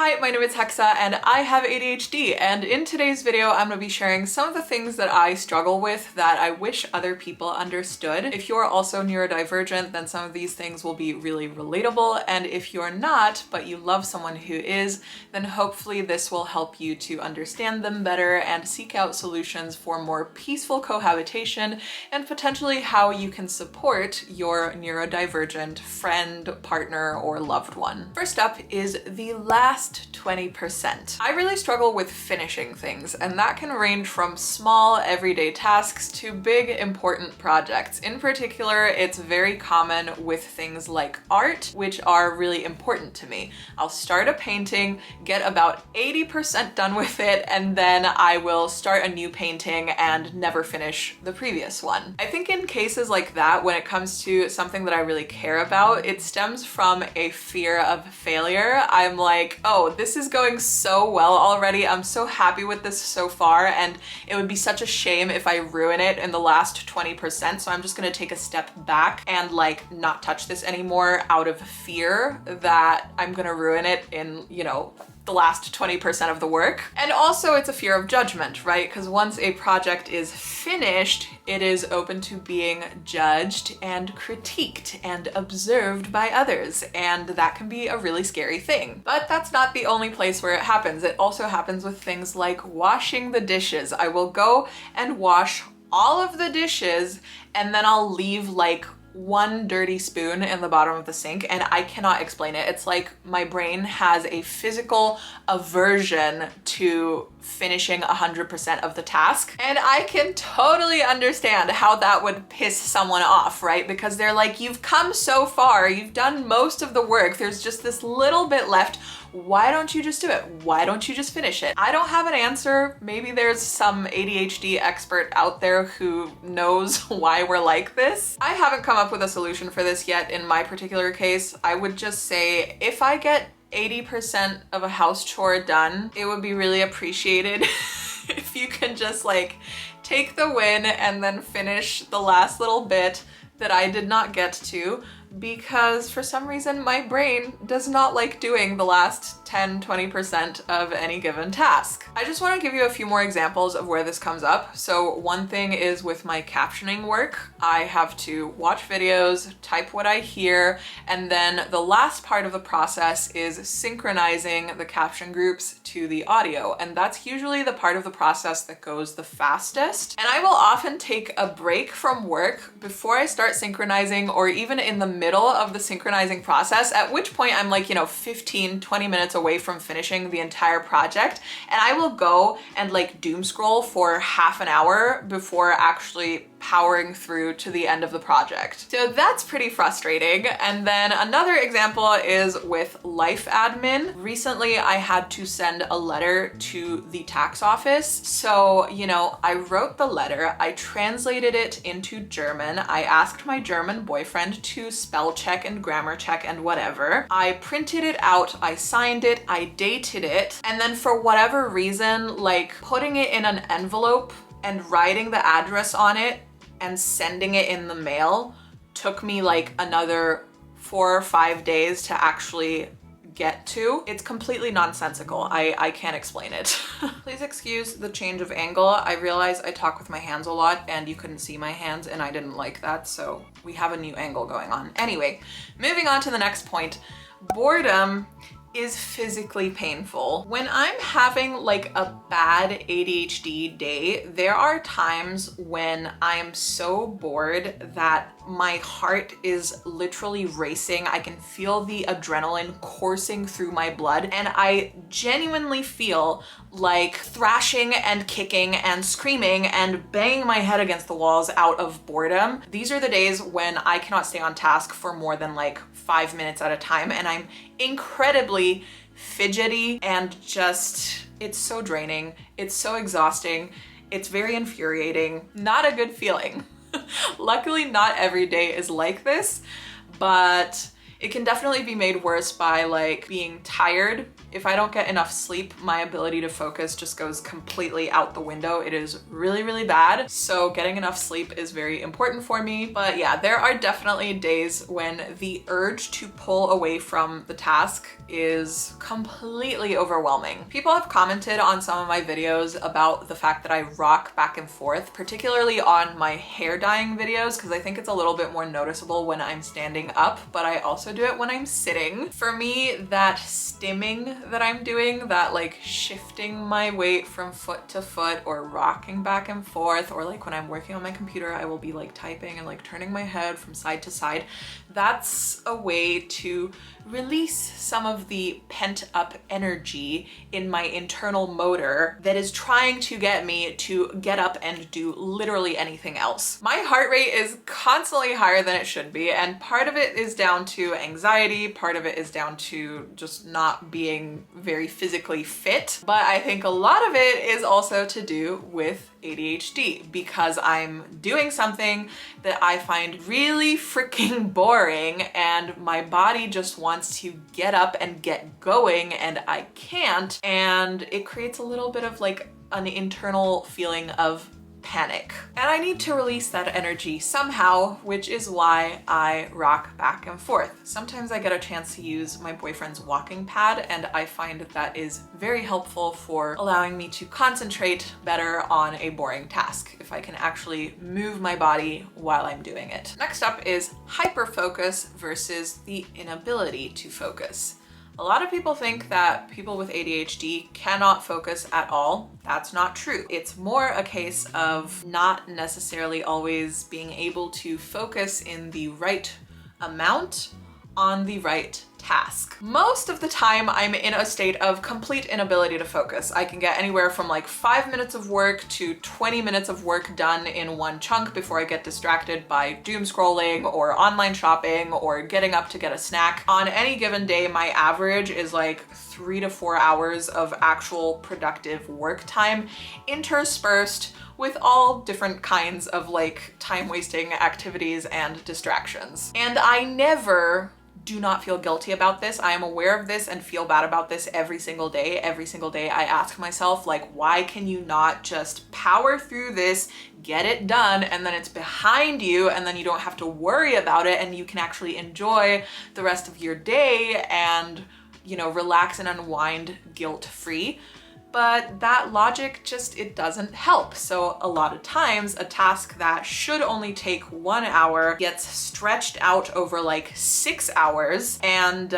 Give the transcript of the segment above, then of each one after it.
Hi, my name is Hexa and I have ADHD, and in today's video I'm going to be sharing some of the things that I struggle with that I wish other people understood. If you're also neurodivergent, then some of these things will be really relatable, and if you're not, but you love someone who is, then hopefully this will help you to understand them better and seek out solutions for more peaceful cohabitation and potentially how you can support your neurodivergent friend, partner, or loved one. First up is the last 20%. I really struggle with finishing things, and that can range from small everyday tasks to big important projects. In particular, it's very common with things like art, which are really important to me. I'll start a painting, get about 80% done with it, and then I will start a new painting and never finish the previous one. I think in cases like that, when it comes to something that I really care about, it stems from a fear of failure. I'm like, oh, this is going so well already. I'm so happy with this so far, and it would be such a shame if I ruin it in the last 20%. So I'm just gonna take a step back and like not touch this anymore out of fear that I'm gonna ruin it in, the last 20% of the work. And also it's a fear of judgment, right? Because once a project is finished, it is open to being judged and critiqued and observed by others. And that can be a really scary thing. But that's not the only place where it happens. It also happens with things like washing the dishes. I will go and wash all of the dishes, and then I'll leave like one dirty spoon in the bottom of the sink, and I cannot explain it. It's like my brain has a physical aversion to finishing 100% of the task. And I can totally understand how that would piss someone off, right? Because they're like, you've come so far, you've done most of the work, there's just this little bit left. Why don't you just do it? Why don't you just finish it? I don't have an answer. Maybe there's some ADHD expert out there who knows why we're like this. I haven't come up with a solution for this yet in my particular case. I would just say if I get 80% of a house chore done, it would be really appreciated if you can just like take the win and then finish the last little bit that I did not get to, because for some reason my brain does not like doing the last 10-20% of any given task. I just want to give you a few more examples of where this comes up. So one thing is with my captioning work. I have to watch videos, type what I hear, and then the last part of the process is synchronizing the caption groups to the audio. And that's usually the part of the process that goes the fastest. And I will often take a break from work before I start synchronizing, or even in the middle of the synchronizing process, at which point I'm like, 15-20 minutes away from finishing the entire project, and I will go and like doom scroll for half an hour before actually powering through to the end of the project. So that's pretty frustrating. And then another example is with life admin. Recently I had to send a letter to the tax office. So, I wrote the letter, I translated it into German, I asked my German boyfriend to spell check and grammar check and whatever. I printed it out, I signed it, I dated it, and then for whatever reason, like putting it in an envelope and writing the address on it and sending it in the mail took me like another 4 or 5 days to actually get to. It's completely nonsensical. I can't explain it. Please excuse the change of angle. I realize I talk with my hands a lot and you couldn't see my hands, and I didn't like that, so we have a new angle going on. Anyway, moving on to the next point. Boredom is physically painful. When I'm having like a bad ADHD day, there are times when I'm so bored that my heart is literally racing. I can feel the adrenaline coursing through my blood, and I genuinely feel like thrashing and kicking and screaming and banging my head against the walls out of boredom. These are the days when I cannot stay on task for more than like 5 minutes at a time, and I'm incredibly fidgety and just, it's so draining. It's so exhausting. It's very infuriating. Not a good feeling. Luckily, not every day is like this, but It can definitely be made worse by like being tired. If I don't get enough sleep, my ability to focus just goes completely out the window. It is really, really bad. So getting enough sleep is very important for me. But yeah, there are definitely days when the urge to pull away from the task is completely overwhelming. People have commented on some of my videos about the fact that I rock back and forth, particularly on my hair dyeing videos, because I think it's a little bit more noticeable when I'm standing up, but I also do it when I'm sitting. For me, that stimming that I'm doing, that like shifting my weight from foot to foot or rocking back and forth, or like when I'm working on my computer, I will be like typing and like turning my head from side to side. That's a way to release some of the pent up energy in my internal motor that is trying to get me to get up and do literally anything else. My heart rate is constantly higher than it should be, and part of it is down to anxiety, part of it is down to just not being very physically fit, but I think a lot of it is also to do with ADHD, because I'm doing something that I find really freaking boring and my body just wants to get up and get going and I can't, and it creates a little bit of like an internal feeling of panic. And I need to release that energy somehow, which is why I rock back and forth. Sometimes I get a chance to use my boyfriend's walking pad, and I find that is very helpful for allowing me to concentrate better on a boring task, if I can actually move my body while I'm doing it. Next up is hyperfocus versus the inability to focus. A lot of people think that people with ADHD cannot focus at all. That's not true. It's more a case of not necessarily always being able to focus in the right amount on the right task. Most of the time I'm in a state of complete inability to focus. I can get anywhere from like 5 minutes of work to 20 minutes of work done in one chunk before I get distracted by doom scrolling or online shopping or getting up to get a snack. On any given day, my average is like 3 to 4 hours of actual productive work time, interspersed with all different kinds of like time-wasting activities and distractions. And I never do not feel guilty about this. I am aware of this and feel bad about this every single day. Every single day I ask myself, like, why can you not just power through this, get it done, and then it's behind you, and then you don't have to worry about it, and you can actually enjoy the rest of your day and, you know, relax and unwind guilt-free. But that logic just, it doesn't help. So a lot of times a task that should only take 1 hour gets stretched out over like 6 hours and,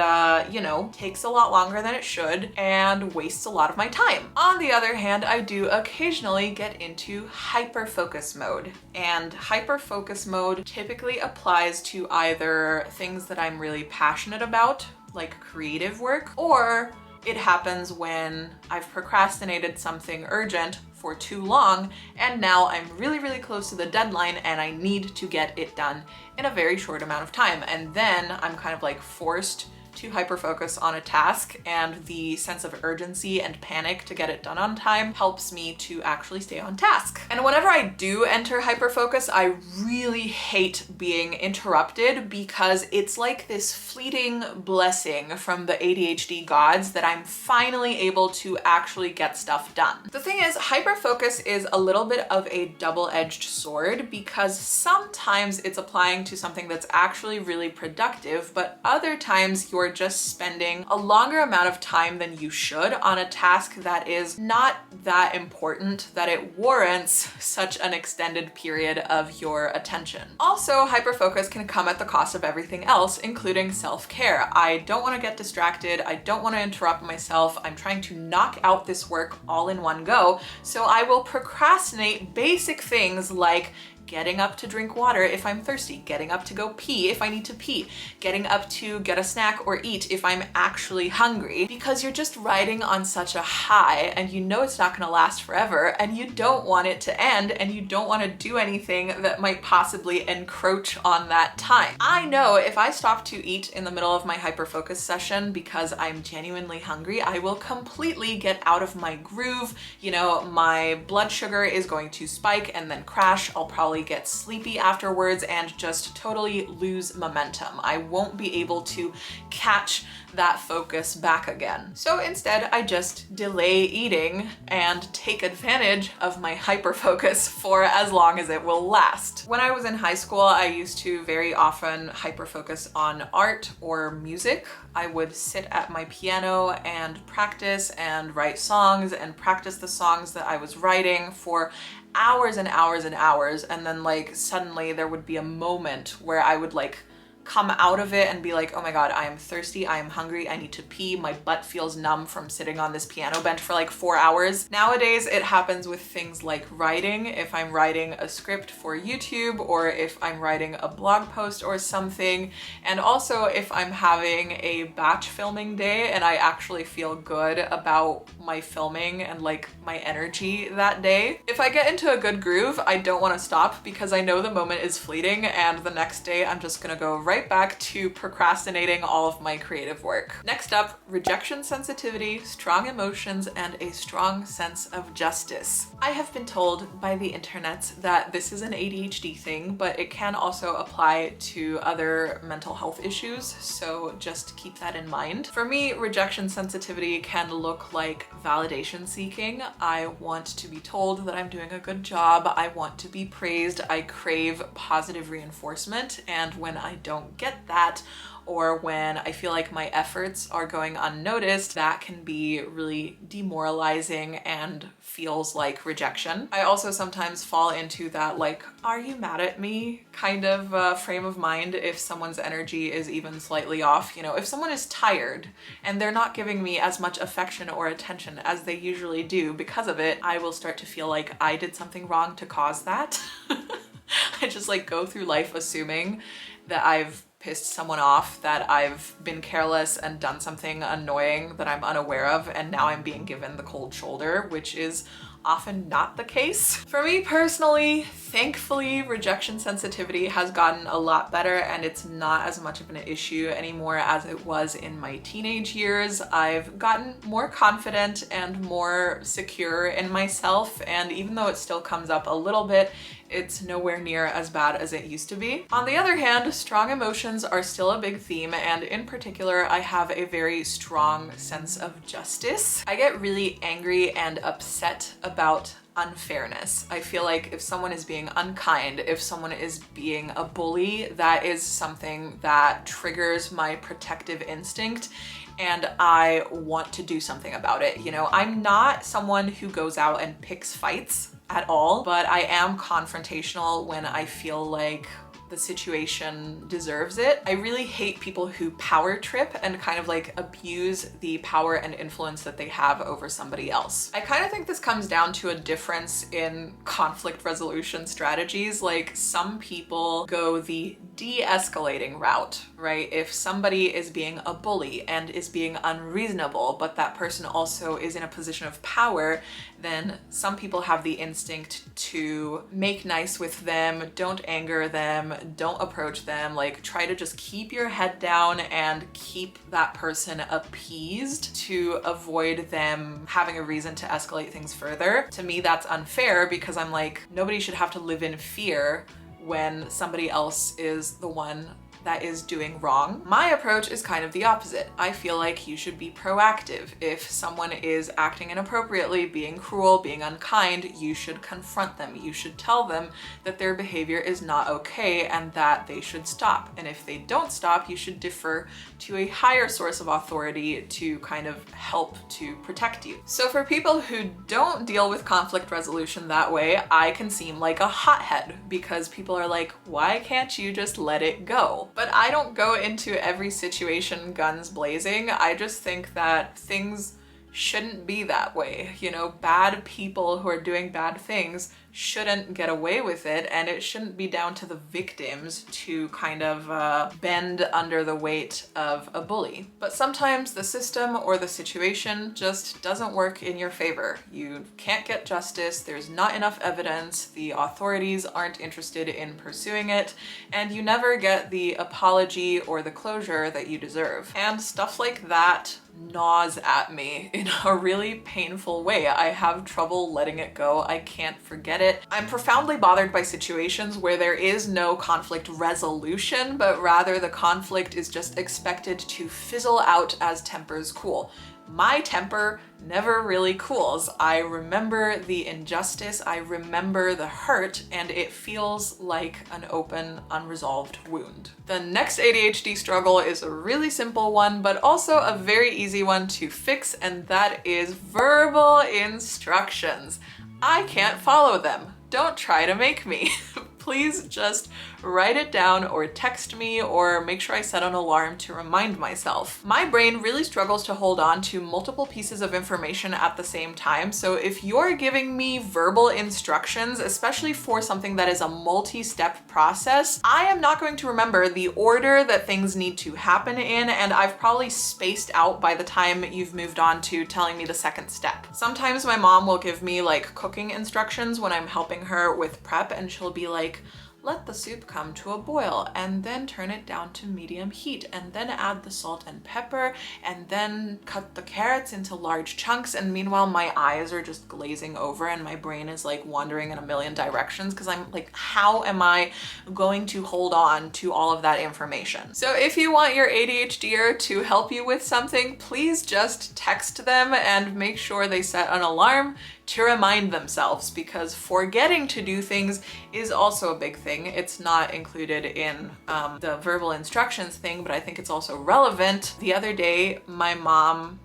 you know, takes a lot longer than it should and wastes a lot of my time. On the other hand, I do occasionally get into hyper-focus mode, and hyper-focus mode typically applies to either things that I'm really passionate about, like creative work, or it happens when I've procrastinated something urgent for too long and now I'm really, really close to the deadline and I need to get it done in a very short amount of time. And then I'm kind of like forced to hyperfocus on a task, and the sense of urgency and panic to get it done on time helps me to actually stay on task. And whenever I do enter hyperfocus, I really hate being interrupted, because it's like this fleeting blessing from the ADHD gods that I'm finally able to actually get stuff done. The thing is, hyperfocus is a little bit of a double-edged sword, because sometimes it's applying to something that's actually really productive, but other times you're just spending a longer amount of time than you should on a task that is not that important that it warrants such an extended period of your attention. Also, hyperfocus can come at the cost of everything else, including self-care. I don't want to get distracted. I don't want to interrupt myself. I'm trying to knock out this work all in one go, so I will procrastinate basic things like getting up to drink water if I'm thirsty, getting up to go pee if I need to pee, getting up to get a snack or eat if I'm actually hungry, because you're just riding on such a high and you know it's not gonna last forever and you don't want it to end and you don't want to do anything that might possibly encroach on that time. I know if I stop to eat in the middle of my hyperfocus session because I'm genuinely hungry, I will completely get out of my groove. You know, my blood sugar is going to spike and then crash. I'll probably probably get sleepy afterwards and just totally lose momentum. I won't be able to catch that focus back again. So instead, I just delay eating and take advantage of my hyperfocus for as long as it will last. When I was in high school, I used to very often hyperfocus on art or music. I would sit at my piano and practice and write songs and practice the songs that I was writing for hours and hours and hours, and then like suddenly there would be a moment where I would like come out of it and be like, oh my God, I am thirsty, I am hungry, I need to pee, my butt feels numb from sitting on this piano bench for like 4 hours. Nowadays, it happens with things like writing. If I'm writing a script for YouTube or if I'm writing a blog post or something, and also if I'm having a batch filming day and I actually feel good about my filming and like my energy that day. If I get into a good groove, I don't want to stop because I know the moment is fleeting and the next day I'm just gonna go right back to procrastinating all of my creative work. Next up, rejection sensitivity, strong emotions, and a strong sense of justice. I have been told by the internet that this is an ADHD thing, but it can also apply to other mental health issues, so just keep that in mind. For me, rejection sensitivity can look like validation seeking. I want to be told that I'm doing a good job. I want to be praised. I crave positive reinforcement, and when I don't get that, or when I feel like my efforts are going unnoticed, that can be really demoralizing and feels like rejection. I also sometimes fall into that like, are you mad at me kind of frame of mind if someone's energy is even slightly off. You know, if someone is tired and they're not giving me as much affection or attention as they usually do because of it, I will start to feel like I did something wrong to cause that. I just like go through life assuming that I've pissed someone off, that I've been careless and done something annoying that I'm unaware of, and now I'm being given the cold shoulder, which is often not the case. For me personally, thankfully, rejection sensitivity has gotten a lot better and it's not as much of an issue anymore as it was in my teenage years. I've gotten more confident and more secure in myself, and even though it still comes up a little bit, it's nowhere near as bad as it used to be. On the other hand, strong emotions are still a big theme, and in particular, I have a very strong sense of justice. I get really angry and upset about unfairness. I feel like if someone is being unkind, if someone is being a bully, that is something that triggers my protective instinct and I want to do something about it. You know, I'm not someone who goes out and picks fights at all, but I am confrontational when I feel like the situation deserves it. I really hate people who power trip and kind of like abuse the power and influence that they have over somebody else. I kind of think this comes down to a difference in conflict resolution strategies. Like some people go the de-escalating route, right? If somebody is being a bully and is being unreasonable, but that person also is in a position of power, then some people have the instinct to make nice with them, don't anger them, don't approach them, like try to just keep your head down and keep that person appeased to avoid them having a reason to escalate things further. To me, that's unfair because I'm like, nobody should have to live in fear when somebody else is the one that is doing wrong. My approach is kind of the opposite. I feel like you should be proactive. If someone is acting inappropriately, being cruel, being unkind, you should confront them. You should tell them that their behavior is not okay and that they should stop. And if they don't stop, you should defer to a higher source of authority to kind of help to protect you. So for people who don't deal with conflict resolution that way, I can seem like a hothead because people are like, why can't you just let it go? But I don't go into every situation guns blazing. I just think that things shouldn't be that way. You know, bad people who are doing bad things shouldn't get away with it, and it shouldn't be down to the victims to kind of bend under the weight of a bully. But sometimes the system or the situation just doesn't work in your favor. You can't get justice, there's not enough evidence, the authorities aren't interested in pursuing it, and you never get the apology or the closure that you deserve. And stuff like that gnaws at me in a really painful way. I have trouble letting it go. I can't forget it. I'm profoundly bothered by situations where there is no conflict resolution, but rather the conflict is just expected to fizzle out as tempers cool. My temper never really cools. I remember the injustice, I remember the hurt, and it feels like an open, unresolved wound. The next ADHD struggle is a really simple one, but also a very easy one to fix, and that is verbal instructions. I can't follow them. Don't try to make me. Please just write it down or text me or make sure I set an alarm to remind myself. My brain really struggles to hold on to multiple pieces of information at the same time. So if you're giving me verbal instructions, especially for something that is a multi-step process, I am not going to remember the order that things need to happen in, and I've probably spaced out by the time you've moved on to telling me the second step. Sometimes my mom will give me like cooking instructions when I'm helping her with prep, and she'll be like, let the soup come to a boil and then turn it down to medium heat and then add the salt and pepper and then cut the carrots into large chunks. And meanwhile, my eyes are just glazing over and my brain is like wandering in a million directions because I'm like, how am I going to hold on to all of that information? So if you want your ADHDer to help you with something, please just text them and make sure they set an alarm to remind themselves, because forgetting to do things is also a big thing. It's not included in the verbal instructions thing, but I think it's also relevant. The other day, my mom,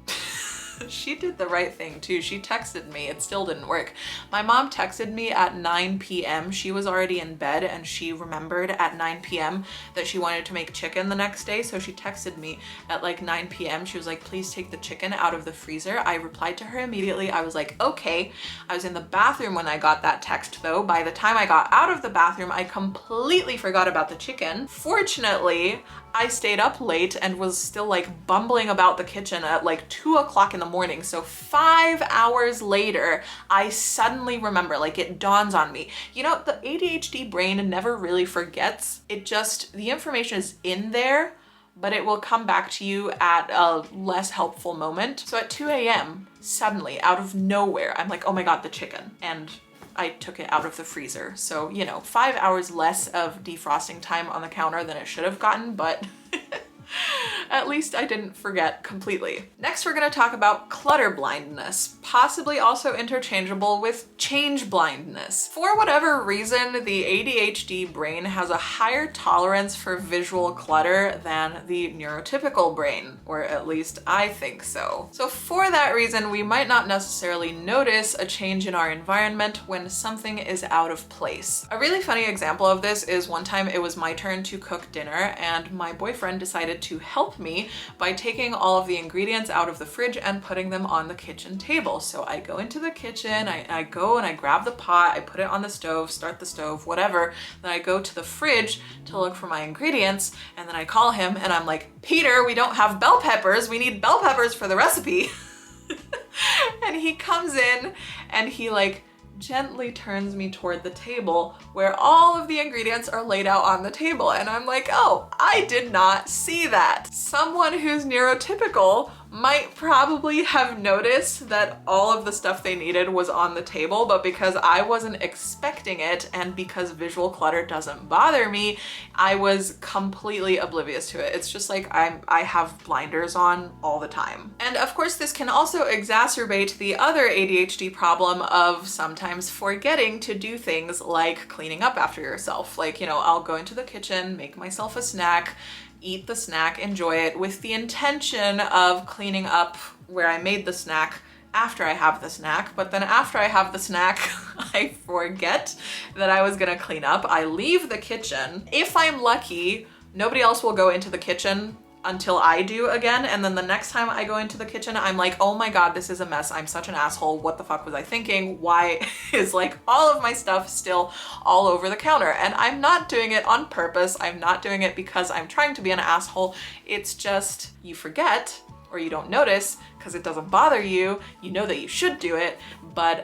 she did the right thing too. She texted me. It still didn't work. My mom texted me at 9 p.m. She was already in bed and she remembered at 9 p.m. that she wanted to make chicken the next day. So she texted me at like 9 p.m. She was like, please take the chicken out of the freezer. I replied to her immediately. I was like, okay. I was in the bathroom when I got that text though. By the time I got out of the bathroom, I completely forgot about the chicken. Fortunately, I stayed up late and was still like bumbling about the kitchen at like 2 o'clock in the morning. So 5 hours later, I suddenly remember, like it dawns on me. You know, the ADHD brain never really forgets. It just, the information is in there, but it will come back to you at a less helpful moment. So at 2 a.m., suddenly out of nowhere, I'm like, oh my God, the chicken. And I took it out of the freezer. So, you know, 5 hours less of defrosting time on the counter than it should have gotten, but at least I didn't forget completely. Next, we're gonna talk about clutter blindness, possibly also interchangeable with change blindness. For whatever reason, the ADHD brain has a higher tolerance for visual clutter than the neurotypical brain, or at least I think so. So for that reason, we might not necessarily notice a change in our environment when something is out of place. A really funny example of this is one time it was my turn to cook dinner and my boyfriend decided to help me by taking all of the ingredients out of the fridge and putting them on the kitchen table. So I go into the kitchen, I go and I grab the pot, I put it on the stove, start the stove, whatever. Then I go to the fridge to look for my ingredients, and then I call him and I'm like, Peter, we don't have bell peppers. We need bell peppers for the recipe. And he comes in and he like gently turns me toward the table where all of the ingredients are laid out on the table. And I'm like, oh, I did not see that. Someone who's neurotypical might probably have noticed that all of the stuff they needed was on the table, but because I wasn't expecting it and because visual clutter doesn't bother me, I was completely oblivious to it. It's just like I have blinders on all the time. And of course, this can also exacerbate the other ADHD problem of sometimes forgetting to do things like cleaning up after yourself. Like, you know, I'll go into the kitchen, make myself a snack, eat the snack, enjoy it with the intention of cleaning up where I made the snack after I have the snack. But then after I have the snack, I forget that I was gonna clean up. I leave the kitchen. If I'm lucky, nobody else will go into the kitchen until I do again. And then the next time I go into the kitchen, I'm like, oh my God, this is a mess. I'm such an asshole. What the fuck was I thinking? Why is like all of my stuff still all over the counter? And I'm not doing it on purpose. I'm not doing it because I'm trying to be an asshole. It's just you forget or you don't notice because it doesn't bother you. You know that you should do it, but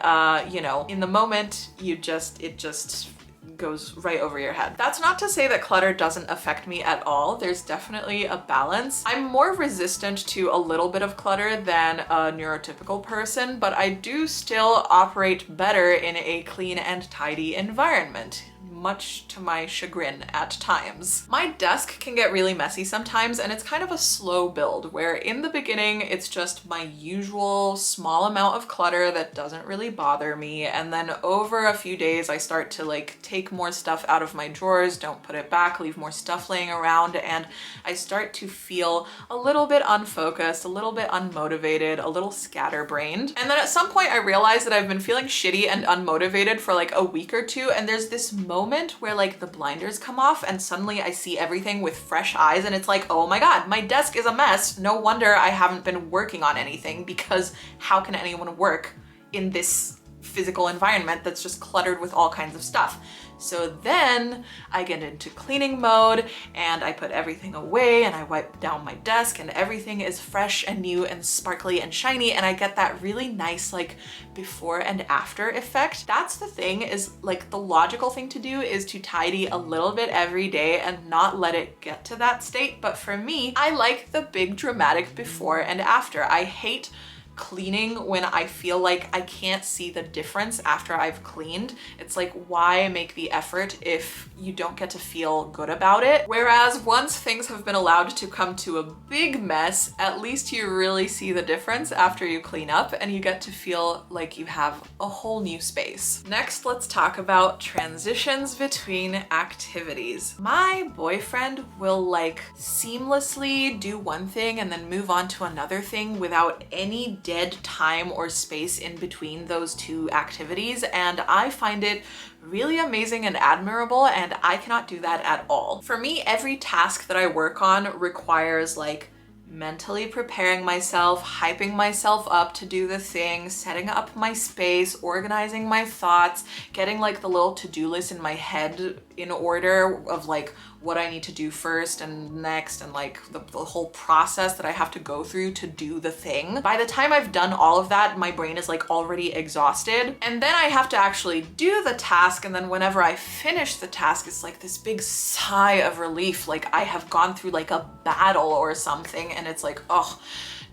you know, in the moment, it just goes right over your head. That's not to say that clutter doesn't affect me at all. There's definitely a balance. I'm more resistant to a little bit of clutter than a neurotypical person, but I do still operate better in a clean and tidy environment, much to my chagrin at times. My desk can get really messy sometimes, and it's kind of a slow build where in the beginning it's just my usual small amount of clutter that doesn't really bother me, and then over a few days I start to like take more stuff out of my drawers, don't put it back, leave more stuff laying around, and I start to feel a little bit unfocused, a little bit unmotivated, a little scatterbrained. And then at some point I realized that I've been feeling shitty and unmotivated for like a week or two, and there's this moment where like the blinders come off and suddenly I see everything with fresh eyes, and it's like, oh my God, my desk is a mess. No wonder I haven't been working on anything, because how can anyone work in this physical environment that's just cluttered with all kinds of stuff? So then I get into cleaning mode and I put everything away and I wipe down my desk and everything is fresh and new and sparkly and shiny, and I get that really nice like before and after effect. That's the thing, is like the logical thing to do is to tidy a little bit every day and not let it get to that state. But for me, I like the big dramatic before and after. I hate cleaning when I feel like I can't see the difference after I've cleaned. It's like, why make the effort if you don't get to feel good about it? Whereas once things have been allowed to come to a big mess, at least you really see the difference after you clean up and you get to feel like you have a whole new space. Next, let's talk about transitions between activities. My boyfriend will like seamlessly do one thing and then move on to another thing without any dead time or space in between those two activities, and I find it really amazing and admirable, and I cannot do that at all. For me, every task that I work on requires like mentally preparing myself, hyping myself up to do the thing, setting up my space, organizing my thoughts, getting like the little to-do list in my head in order of like what I need to do first and next, and like the whole process that I have to go through to do the thing. By the time I've done all of that, my brain is like already exhausted, and then I have to actually do the task, and then whenever I finish the task, it's like this big sigh of relief, like I have gone through like a battle or something, and it's like, oh,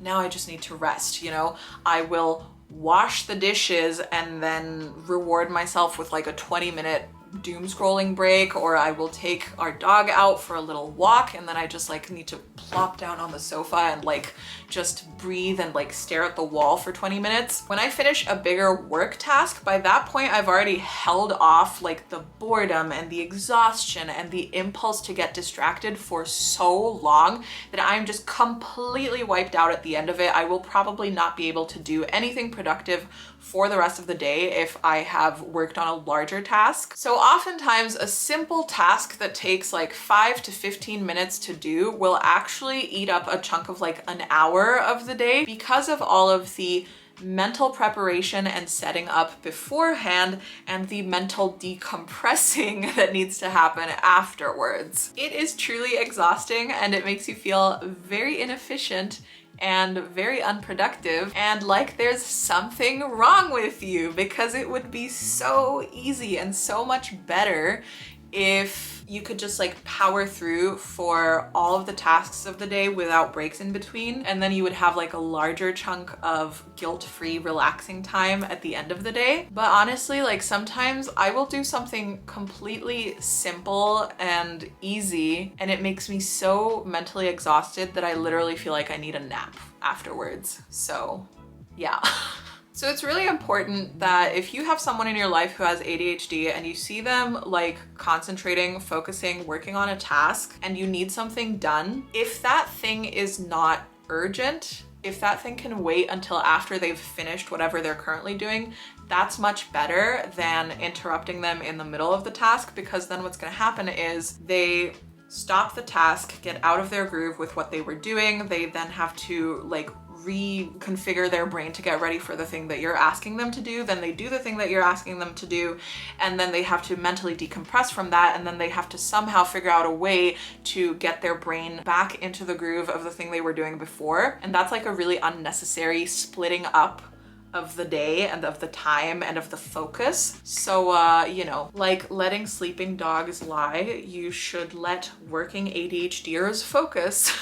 now I just need to rest, you know? I will wash the dishes and then reward myself with like a 20-minute doom scrolling break, or I will take our dog out for a little walk, and then I just like need to plop down on the sofa and like just breathe and like stare at the wall for 20 minutes. When I finish a bigger work task, by that point I've already held off like the boredom and the exhaustion and the impulse to get distracted for so long that I'm just completely wiped out at the end of it. I will probably not be able to do anything productive for the rest of the day if I have worked on a larger task. So oftentimes a simple task that takes like 5 to 15 minutes to do will actually eat up a chunk of like an hour of the day, because of all of the mental preparation and setting up beforehand and the mental decompressing that needs to happen afterwards. It is truly exhausting, and it makes you feel very inefficient and very unproductive, and like there's something wrong with you, because it would be so easy and so much better if you could just like power through for all of the tasks of the day without breaks in between, and then you would have like a larger chunk of guilt-free relaxing time at the end of the day. But honestly, like sometimes I will do something completely simple and easy, and it makes me so mentally exhausted that I literally feel like I need a nap afterwards. So yeah. So it's really important that if you have someone in your life who has ADHD and you see them like concentrating, focusing, working on a task, and you need something done, if that thing is not urgent, if that thing can wait until after they've finished whatever they're currently doing, that's much better than interrupting them in the middle of the task, because then what's gonna happen is they stop the task, get out of their groove with what they were doing. They then have to like reconfigure their brain to get ready for the thing that you're asking them to do. Then they do the thing that you're asking them to do, and then they have to mentally decompress from that, and then they have to somehow figure out a way to get their brain back into the groove of the thing they were doing before. And that's like a really unnecessary splitting up of the day and of the time and of the focus. So, you know, like letting sleeping dogs lie, you should let working ADHDers focus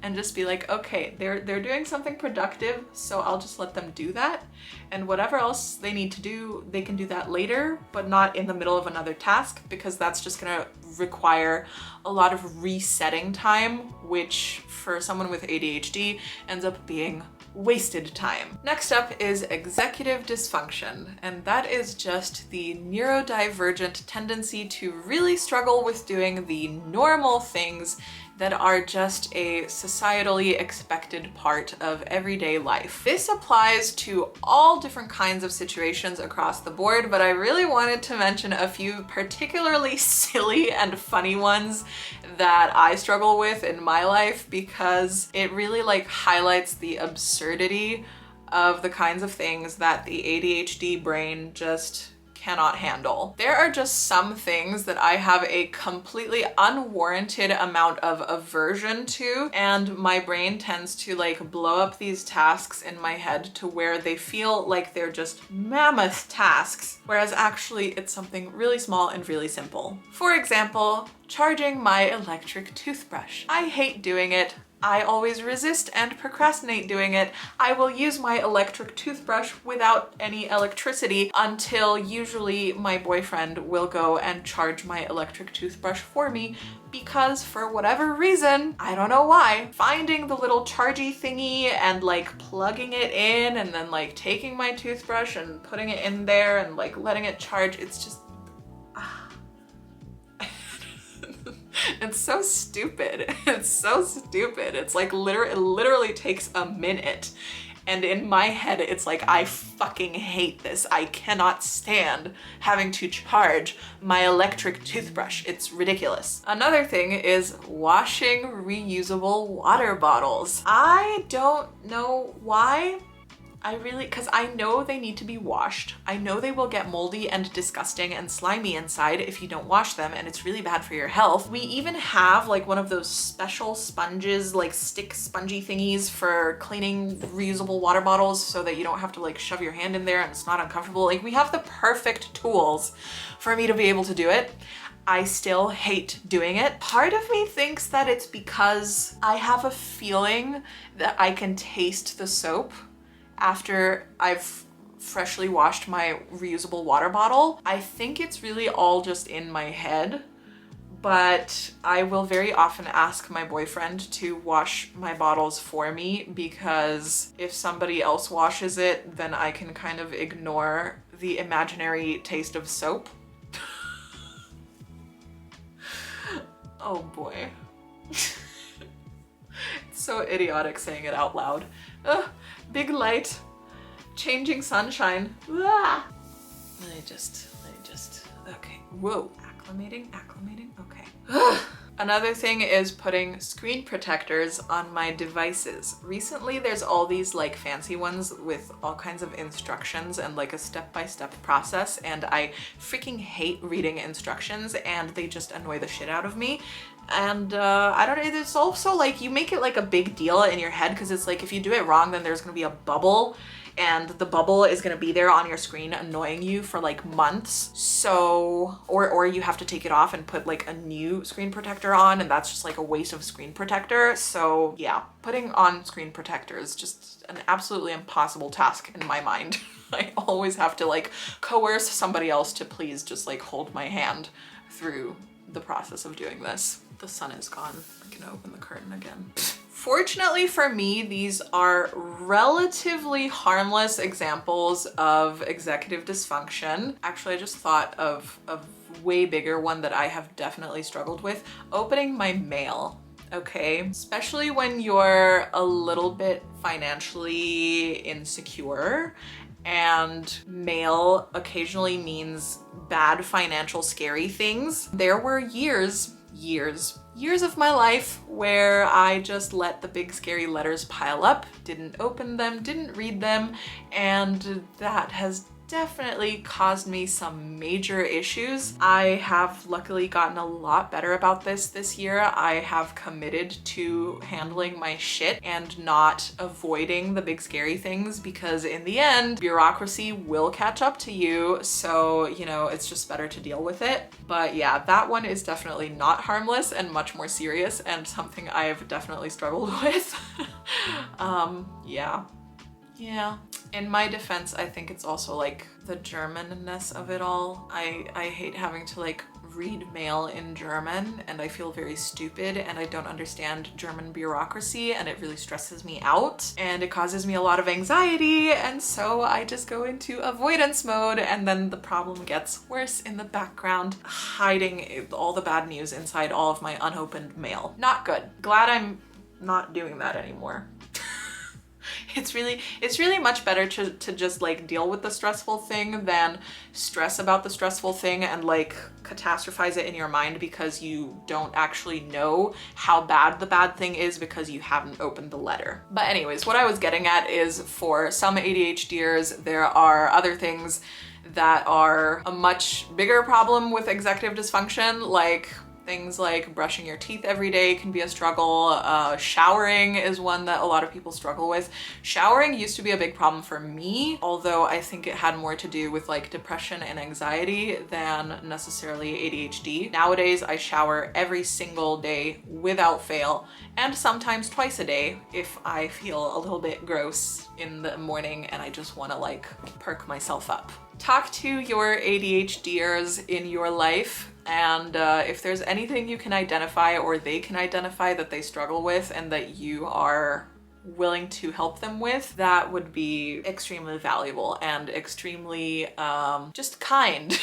and just be like, okay, they're doing something productive, so I'll just let them do that. And whatever else they need to do, they can do that later, but not in the middle of another task, because that's just gonna require a lot of resetting time, which for someone with ADHD ends up being wasted time. Next up is executive dysfunction, and that is just the neurodivergent tendency to really struggle with doing the normal things that are just a societally expected part of everyday life. This applies to all different kinds of situations across the board, but I really wanted to mention a few particularly silly and funny ones that I struggle with in my life, because it really like highlights the absurdity of the kinds of things that the ADHD brain just cannot handle. There are just some things that I have a completely unwarranted amount of aversion to, and my brain tends to like blow up these tasks in my head to where they feel like they're just mammoth tasks, whereas actually it's something really small and really simple. For example, charging my electric toothbrush. I hate doing it. I always resist and procrastinate doing it. I will use my electric toothbrush without any electricity until usually my boyfriend will go and charge my electric toothbrush for me, because for whatever reason, I don't know why, finding the little chargy thingy and like plugging it in and then like taking my toothbrush and putting it in there and like letting it charge, it's just it's so stupid. It's so stupid. It's like it literally takes a minute. And in my head, it's like, I fucking hate this. I cannot stand having to charge my electric toothbrush. It's ridiculous. Another thing is washing reusable water bottles. I don't know why. Because I know they need to be washed. I know they will get moldy and disgusting and slimy inside if you don't wash them, and it's really bad for your health. We even have like one of those special sponges, like stick spongy thingies for cleaning reusable water bottles so that you don't have to like shove your hand in there and it's not uncomfortable. Like, we have the perfect tools for me to be able to do it. I still hate doing it. Part of me thinks that it's because I have a feeling that I can taste the soap after I've freshly washed my reusable water bottle. I think it's really all just in my head, but I will very often ask my boyfriend to wash my bottles for me, because if somebody else washes it, then I can kind of ignore the imaginary taste of soap. Oh boy. It's so idiotic saying it out loud. Ugh. Big light, changing sunshine. Ah. Let me just, okay. Whoa, acclimating, okay. Another thing is putting screen protectors on my devices. Recently, there's all these like fancy ones with all kinds of instructions and like a step-by-step process, and I freaking hate reading instructions, and they just annoy the shit out of me. And I don't know, it's also like you make it like a big deal in your head, because it's like if you do it wrong, then there's gonna be a bubble, and the bubble is gonna be there on your screen annoying you for like months. So, or you have to take it off and put like a new screen protector on, and that's just like a waste of screen protector. So yeah, putting on screen protector is just an absolutely impossible task in my mind. I always have to like coerce somebody else to please just like hold my hand through the process of doing this. The sun is gone. I can open the curtain again. Fortunately for me, these are relatively harmless examples of executive dysfunction. Actually, I just thought of a way bigger one that I have definitely struggled with. Opening my mail. Okay, especially when you're a little bit financially insecure, and mail occasionally means bad financial scary things. There were years of my life where I just let the big scary letters pile up, didn't open them, didn't read them, and that has definitely caused me some major issues. I have luckily gotten a lot better about this year. I have committed to handling my shit and not avoiding the big scary things, because in the end, bureaucracy will catch up to you. So, you know, it's just better to deal with it. But yeah, that one is definitely not harmless and much more serious, and something I've definitely struggled with. Yeah. In my defense, I think it's also like the German-ness of it all. I hate having to like read mail in German, and I feel very stupid, and I don't understand German bureaucracy, and it really stresses me out and it causes me a lot of anxiety, and so I just go into avoidance mode, and then the problem gets worse in the background, hiding all the bad news inside all of my unopened mail. Not good. Glad I'm not doing that anymore. It's really much better to just like deal with the stressful thing than stress about the stressful thing and like catastrophize it in your mind because you don't actually know how bad the bad thing is because you haven't opened the letter. But anyways, what I was getting at is, for some ADHDers, there are other things that are a much bigger problem with executive dysfunction, like things like brushing your teeth every day can be a struggle. Showering is one that a lot of people struggle with. Showering used to be a big problem for me, although I think it had more to do with like depression and anxiety than necessarily ADHD. Nowadays, I shower every single day without fail, and sometimes twice a day if I feel a little bit gross in the morning and I just want to like perk myself up. Talk to your ADHDers in your life, and if there's anything you can identify or they can identify that they struggle with and that you are willing to help them with, that would be extremely valuable and extremely just kind.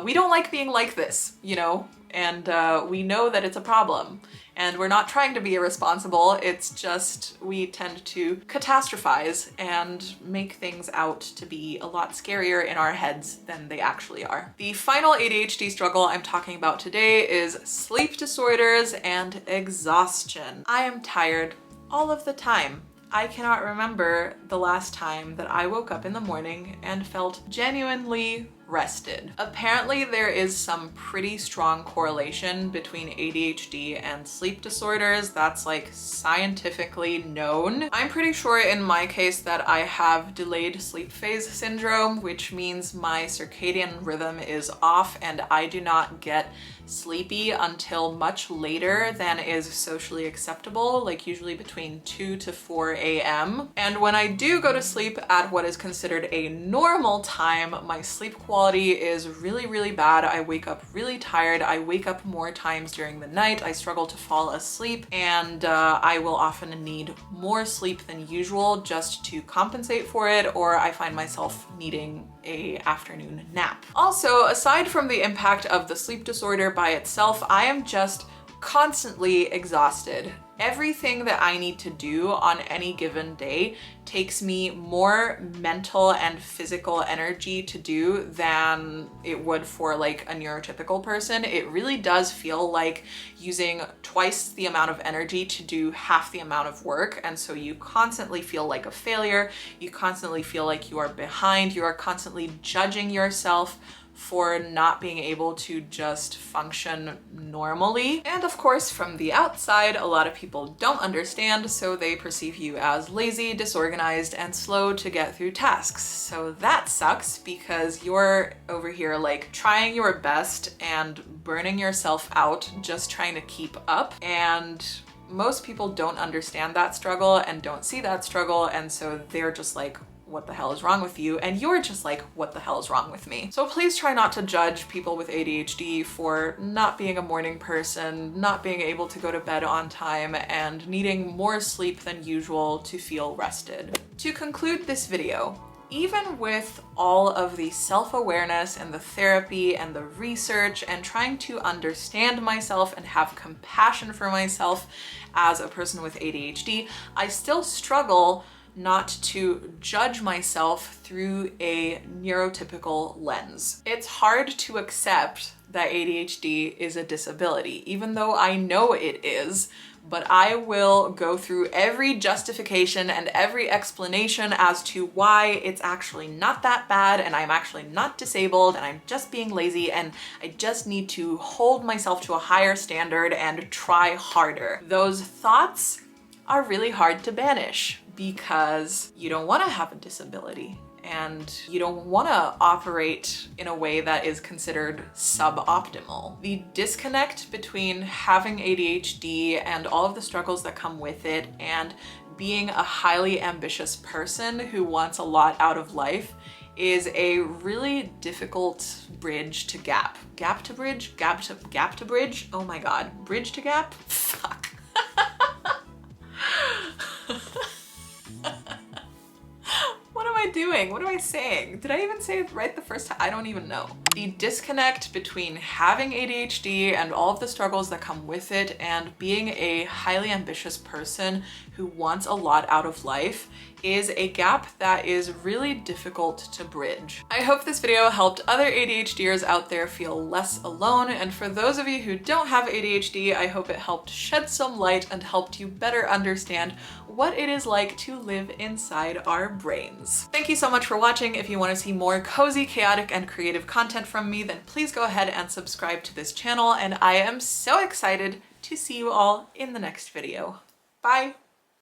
We don't like being like this, you know, and we know that it's a problem. And we're not trying to be irresponsible, it's just we tend to catastrophize and make things out to be a lot scarier in our heads than they actually are. The final ADHD struggle I'm talking about today is sleep disorders and exhaustion. I am tired all of the time. I cannot remember the last time that I woke up in the morning and felt genuinely rested. Apparently there is some pretty strong correlation between ADHD and sleep disorders. That's like scientifically known. I'm pretty sure in my case that I have delayed sleep phase syndrome, which means my circadian rhythm is off and I do not get sleepy until much later than is socially acceptable, like usually between 2 to 4 a.m. And when I do go to sleep at what is considered a normal time, my sleep quality is really, really bad. I wake up really tired. I wake up more times during the night. I struggle to fall asleep, and I will often need more sleep than usual just to compensate for it, or I find myself needing an afternoon nap. Also, aside from the impact of the sleep disorder by itself, I am just constantly exhausted. Everything that I need to do on any given day takes me more mental and physical energy to do than it would for like a neurotypical person. It really does feel like using twice the amount of energy to do half the amount of work. And so you constantly feel like a failure. You constantly feel like you are behind. You are constantly judging yourself for not being able to just function normally. And of course, from the outside, a lot of people don't understand, so they perceive you as lazy, disorganized, and slow to get through tasks. So that sucks because you're over here like trying your best and burning yourself out just trying to keep up. And most people don't understand that struggle and don't see that struggle, and so they're just like, what the hell is wrong with you? And you're just like, what the hell is wrong with me? So please try not to judge people with ADHD for not being a morning person, not being able to go to bed on time, and needing more sleep than usual to feel rested. To conclude this video, even with all of the self-awareness and the therapy and the research and trying to understand myself and have compassion for myself as a person with ADHD, I still struggle not to judge myself through a neurotypical lens. It's hard to accept that ADHD is a disability, even though I know it is. but I will go through every justification and every explanation as to why it's actually not that bad and I'm actually not disabled and I'm just being lazy and I just need to hold myself to a higher standard and try harder. Those thoughts are really hard to banish because you don't want to have a disability and you don't want to operate in a way that is considered suboptimal. The disconnect between having ADHD and all of the struggles that come with it and being a highly ambitious person who wants a lot out of life is a really difficult bridge to gap. Gap to bridge? Gap to bridge? Oh my god. Bridge to gap? Fuck. What am I doing? What am I saying? Did I even say it right the first time? I don't even know. The disconnect between having ADHD and all of the struggles that come with it and being a highly ambitious person who wants a lot out of life is a gap that is really difficult to bridge. I hope this video helped other ADHDers out there feel less alone, and for those of you who don't have ADHD, I hope it helped shed some light and helped you better understand what it is like to live inside our brains. Thank you so much for watching. If you want to see more cozy, chaotic, and creative content from me, then please go ahead and subscribe to this channel, and I am so excited to see you all in the next video. Bye!